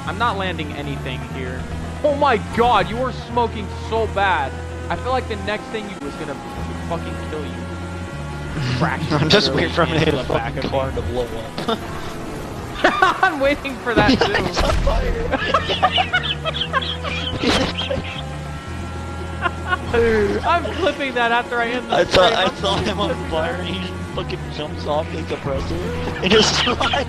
I'm not landing anything here. Oh my god, you are smoking so bad. I feel like the next thing you do is gonna fucking kill you. Crash I'm just literally waiting for him to hit a into the back fucking of car me. to blow up. I'm waiting for that He's too. on fire! I'm clipping that after I end the I stream. saw him on fire and he fucking jumps off the compressor and just flies.